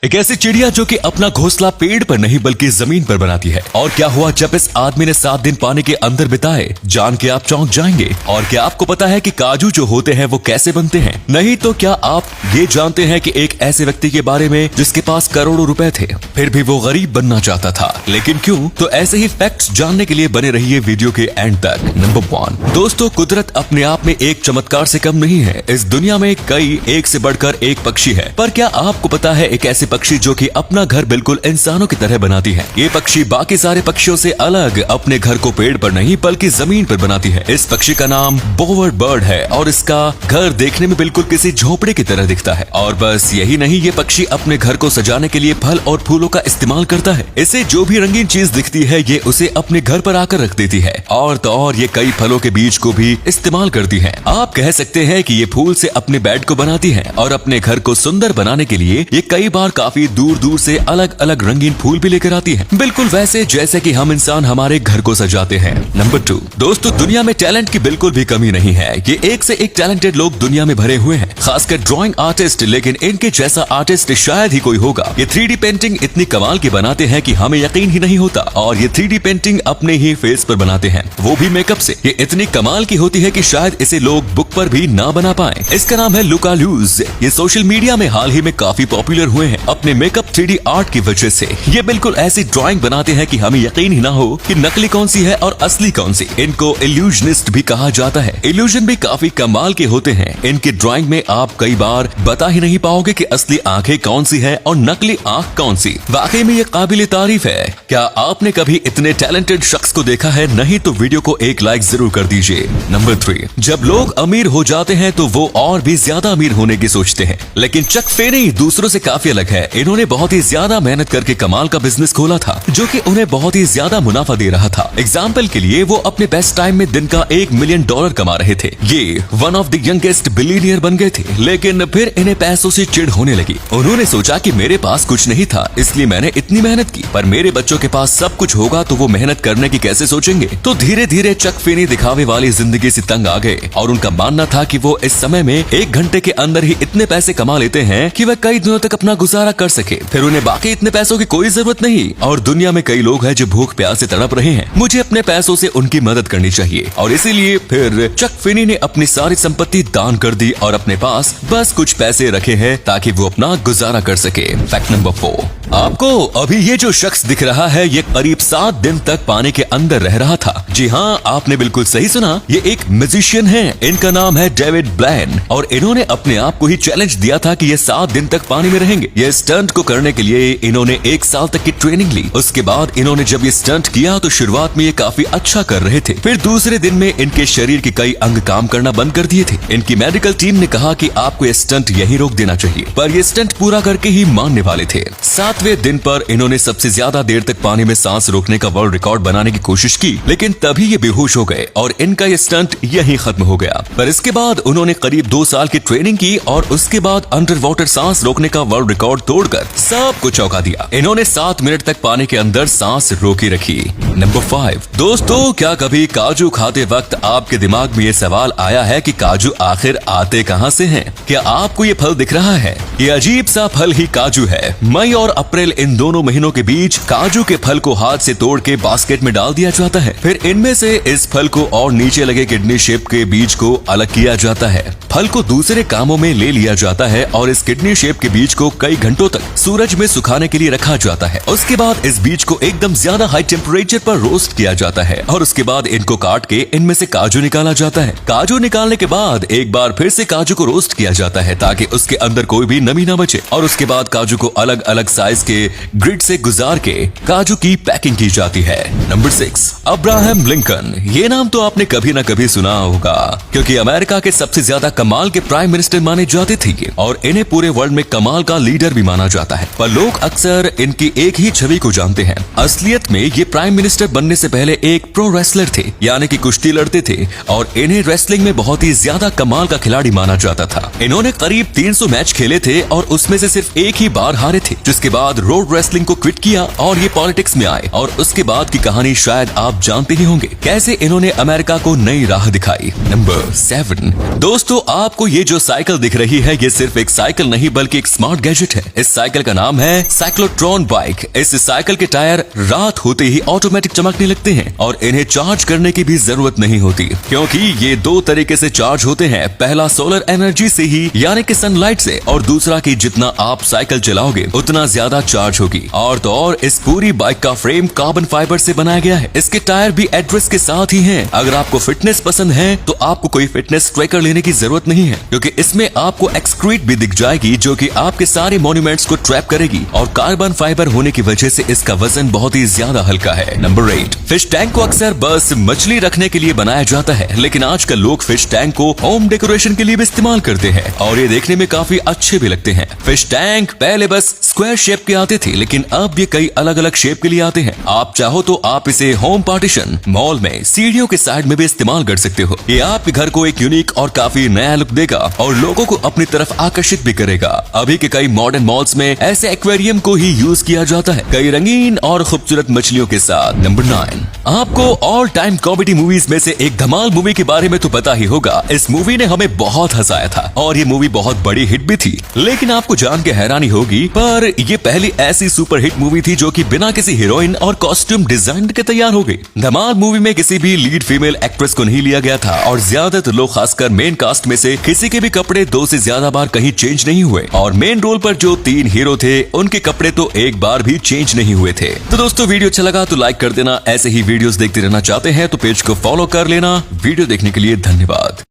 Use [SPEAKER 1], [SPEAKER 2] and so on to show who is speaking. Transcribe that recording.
[SPEAKER 1] एक ऐसी चिड़िया जो कि अपना घोंसला पेड़ पर नहीं बल्कि जमीन पर बनाती है। और क्या हुआ जब इस आदमी ने 7 दिन पानी के अंदर बिताए, जान के आप चौंक जाएंगे। और क्या आपको पता है कि काजू जो होते हैं वो कैसे बनते हैं? नहीं तो क्या आप ये जानते हैं कि एक ऐसे व्यक्ति के बारे में जिसके पास करोड़ों रुपए थे, फिर भी वो गरीब बनना चाहता था, लेकिन क्यों? तो ऐसे ही फैक्ट्स जानने के लिए बने रहिए वीडियो के एंड तक। नंबर 1, दोस्तों, कुदरत अपने आप में एक चमत्कार से कम नहीं है। इस दुनिया में कई एक से बढ़कर एक पक्षी है, पर क्या आपको पता है एक ऐसे पक्षी जो कि अपना घर बिल्कुल इंसानों की तरह बनाती है। ये पक्षी बाकी सारे पक्षियों से अलग अपने घर को पेड़ पर नहीं बल्कि जमीन पर बनाती है। इस पक्षी का नाम बोवर बर्ड है और इसका घर देखने में बिल्कुल किसी झोपड़े की तरह दिखता है। और बस यही नहीं, ये पक्षी अपने घर को सजाने के लिए फल और फूलों का इस्तेमाल करता है। इसे जो भी रंगीन चीज दिखती है ये उसे अपने घर पर आकर रख देती है। और तो और ये कई फलों के बीज को भी इस्तेमाल करती है। आप कह सकते हैं कि ये फूल से अपने बेड को बनाती है और अपने घर को सुंदर बनाने के लिए ये कई बार काफी दूर दूर से अलग अलग रंगीन फूल भी लेकर आती है, बिल्कुल वैसे जैसे कि हम इंसान हमारे घर को सजाते हैं। नंबर 2, दोस्तों, दुनिया में टैलेंट की बिल्कुल भी कमी नहीं है। ये एक से एक टैलेंटेड लोग दुनिया में भरे हुए हैं, खासकर ड्राइंग आर्टिस्ट, लेकिन इनके जैसा आर्टिस्ट शायद ही कोई होगा। ये 3D पेंटिंग इतनी कमाल की बनाते हैं कि हमें यकीन ही नहीं होता। और ये 3D पेंटिंग अपने ही फेस पर बनाते हैं, वो भी मेकअप से। ये इतनी कमाल की होती है कि शायद इसे लोग बुक पर भी ना बना पाए। इसका नाम है लुका लूज। ये सोशल मीडिया में हाल ही में काफी पॉपुलर हुए हैं अपने मेकअप 3D आर्ट की वजह से। ये बिल्कुल ऐसी ड्राइंग बनाते हैं कि हमें यकीन ही ना हो कि नकली कौन सी है और असली कौन सी। इनको इल्यूजनिस्ट भी कहा जाता है। इल्यूजन भी काफी कमाल के होते हैं। इनकी ड्राइंग में आप कई बार बता ही नहीं पाओगे कि असली आंखें कौन सी है और नकली आंख कौन सी। वाकई में ये काबिल तारीफ है। क्या आपने कभी इतने टैलेंटेड शख्स को देखा है? नहीं तो वीडियो को एक लाइक जरूर कर दीजिए। नंबर 3, जब लोग अमीर हो जाते हैं तो वो और भी ज्यादा अमीर होने की सोचते हैं, लेकिन चक फेनी दूसरों से काफी अलग है। इन्होंने बहुत ही ज्यादा मेहनत करके कमाल का बिजनेस खोला था जो कि उन्हें बहुत ही ज्यादा मुनाफा दे रहा था। एग्जाम्पल के लिए वो अपने बेस्ट टाइम में दिन का $1 मिलियन कमा रहे थे। ये one of the youngest billionaire बन गए थे, लेकिन फिर इन्हें पैसों से चिढ़ होने लगी। उन्होंने सोचा कि मेरे पास कुछ नहीं था इसलिए मैंने इतनी मेहनत की, पर मेरे बच्चों के पास सब कुछ होगा तो वो मेहनत करने की कैसे सोचेंगे। तो धीरे धीरे चक फेनी दिखावे वाली जिंदगी से तंग आ गए और उनका मानना था कि वो इस समय में 1 घंटे के अंदर ही इतने पैसे कमा लेते हैं कि वह कई दिनों तक अपना गुजारा कर सके। फिर उन्हें बाकी इतने पैसों की कोई जरूरत नहीं। और दुनिया में कई लोग हैं जो भूख प्यास से तड़प रहे हैं। मुझे अपने पैसों से उनकी मदद करनी चाहिए। और इसीलिए फिर चक फेनी ने अपनी सारी संपत्ति दान कर दी और अपने पास बस कुछ पैसे रखे हैं ताकि वो अपना गुजारा कर सके। फैक्ट नंबर 4, आपको अभी ये जो शख्स दिख रहा है ये करीब 7 दिन तक पानी के अंदर रह रहा था। जी हाँ, आपने बिल्कुल सही सुना, ये एक म्यूजिशियन है। इनका नाम है डेविड ब्लेन और इन्होंने अपने आप को ही चैलेंज दिया था कि ये 7 दिन तक पानी में रहेंगे। ये स्टंट को करने के लिए इन्होंने 1 साल तक की ट्रेनिंग ली। उसके बाद इन्होंने जब ये स्टंट किया तो शुरुआत में ये काफी अच्छा कर रहे थे, फिर दूसरे दिन में इनके शरीर के कई अंग काम करना बंद कर दिए थे। इनकी मेडिकल टीम ने कहा कि आपको ये स्टंट यही रोक देना चाहिए, पर ये स्टंट पूरा करके ही मानने वाले थे। 7वें दिन पर इन्होंने सबसे ज्यादा देर तक पानी में सांस रोकने का वर्ल्ड रिकॉर्ड बनाने की कोशिश की, लेकिन तभी ये बेहोश हो गए और इनका ये स्टंट यही खत्म हो गया। पर इसके बाद उन्होंने करीब 2 साल की ट्रेनिंग की और उसके बाद अंडर वाटर सांस रोकने का वर्ल्ड रिकॉर्ड तोड़कर सबको चौंका दिया। इन्होंने 7 मिनट तक पानी के अंदर सांस रोकी रखी। नंबर 5, दोस्तों, क्या कभी काजू खाते वक्त आपके दिमाग में ये सवाल आया है कि काजू आखिर आते कहां से हैं? क्या आपको ये फल दिख रहा है? ये अजीब सा फल ही काजू है। मई और अप्रैल इन दोनों महीनों के बीच काजू के फल को हाथ से तोड़ के बास्केट में डाल दिया जाता है। फिर इनमें से इस फल को और नीचे लगे किडनी शेप के बीज को अलग किया जाता है। फल को दूसरे कामों में ले लिया जाता है और इस किडनी शेप के बीज को कई घंटों तक सूरज में सुखाने के लिए रखा जाता है। उसके बाद इस बीज को एकदम ज्यादा हाई टेम्परेचर पर रोस्ट किया जाता है और उसके बाद इनको काट के इनमें से काजू निकाला जाता है। काजू निकालने के बाद एक बार फिर से काजू को रोस्ट किया जाता है ताकि उसके अंदर कोई भी नमी ना बचे और उसके बाद काजू को अलग अलग साइज के ग्रिड से गुजार के काजू की पैकिंग की जाती है। Number 6, Abraham Lincoln. ये नाम तो आपने कभी ना कभी सुना होगा क्योंकि अमेरिका के सबसे ज्यादा कमाल के प्राइम मिनिस्टर माने जाते थे और इन्हें पूरे वर्ल्ड में कमाल का लीडर भी माना जाता है। पर लोग अक्सर इनकी एक ही छवि को जानते हैं। असलियत में ये प्राइम मिनिस्टर बनने से पहले एक प्रो रेसलर थे, यानी कि कुश्ती लड़ते थे और इन्हें रेसलिंग में बहुत ही ज्यादा कमाल का खिलाड़ी माना जाता था। इन्होंने करीब 300 मैच खेले थे और उसमें से सिर्फ एक ही बार हारे थे, जिसके बाद बाद रोड रेसलिंग को क्विट किया और ये पॉलिटिक्स में आए, और उसके बाद की कहानी शायद आप जानते ही होंगे, कैसे इन्होंने अमेरिका को नई राह दिखाई। नंबर 7। दोस्तों, आपको ये जो साइकिल दिख रही है, ये सिर्फ एक साइकिल नहीं बल्कि एक स्मार्ट गैजेट है। इस साइकिल का नाम है साइक्लोट्रॉन बाइक। इस साइकिल के टायर रात होते ही ऑटोमेटिक चमकने लगते हैं और इन्हें चार्ज करने की भी जरूरत नहीं होती, क्योंकि ये दो तरीके से चार्ज होते हैं। पहला सोलर एनर्जी से ही, यानी कि सनलाइट से, और दूसरा कि जितना आप साइकिल चलाओगे उतना ज्यादा चार्ज होगी। और तो और इस पूरी बाइक का फ्रेम कार्बन फाइबर से बनाया गया है। इसके टायर भी एड्रेस के साथ ही हैं। अगर आपको फिटनेस पसंद है तो आपको कोई फिटनेस ट्रैकर लेने की जरूरत नहीं है, क्योंकि इसमें आपको एक्सक्रीट भी दिख जाएगी, जो कि आपके सारे मॉन्यूमेंट्स को ट्रैप करेगी, और कार्बन फाइबर होने की वजह से इसका वजन बहुत ही ज्यादा हल्का है। नंबर 8। फिश टैंक को अक्सर बस मछली रखने के लिए बनाया जाता है, लेकिन आजकल लोग फिश टैंक को होम डेकोरेशन के लिए भी इस्तेमाल करते हैं, और ये देखने में काफी अच्छे भी लगते हैं। फिश टैंक पहले बस स्क्वायर शेप के आते थे, लेकिन अब ये कई अलग अलग शेप के लिए आते हैं। आप चाहो तो आप इसे होम पार्टीशन, मॉल में सीढ़ियों के साइड में भी इस्तेमाल कर सकते हो। ये आपके घर को एक यूनिक और काफी नया लुक देगा और लोगों को अपनी तरफ आकर्षित भी करेगा। अभी के कई मॉडर्न मॉल्स में ऐसे एक्वेरियम को ही यूज किया जाता है, कई रंगीन और खूबसूरत मछलियों के साथ। नंबर 9। आपको ऑल टाइम कॉमेडी मूवीज में से एक धमाल मूवी के बारे में तो पता ही होगा। इस मूवी ने हमें बहुत हंसाया था और ये मूवी बहुत बड़ी हिट भी थी। लेकिन आपको जान के हैरानी होगी, पर ये पहली ऐसी सुपर हिट मूवी थी जो कि बिना किसी हीरोइन और कॉस्ट्यूम डिजाइन के तैयार हो गई। धमाल मूवी में किसी भी लीड फीमेल एक्ट्रेस को नहीं लिया गया था, और ज्यादातर लोग, खासकर मेन कास्ट में से किसी के भी कपड़े 2 से ज्यादा बार कहीं चेंज नहीं हुए, और मेन रोल पर जो 3 हीरो थे उनके कपड़े तो एक बार भी चेंज नहीं हुए थे। तो दोस्तों, वीडियो अच्छा लगा तो लाइक कर देना। ऐसे ही वीडियोस देखते रहना चाहते हैं तो पेज को फॉलो कर लेना। वीडियो देखने के लिए धन्यवाद।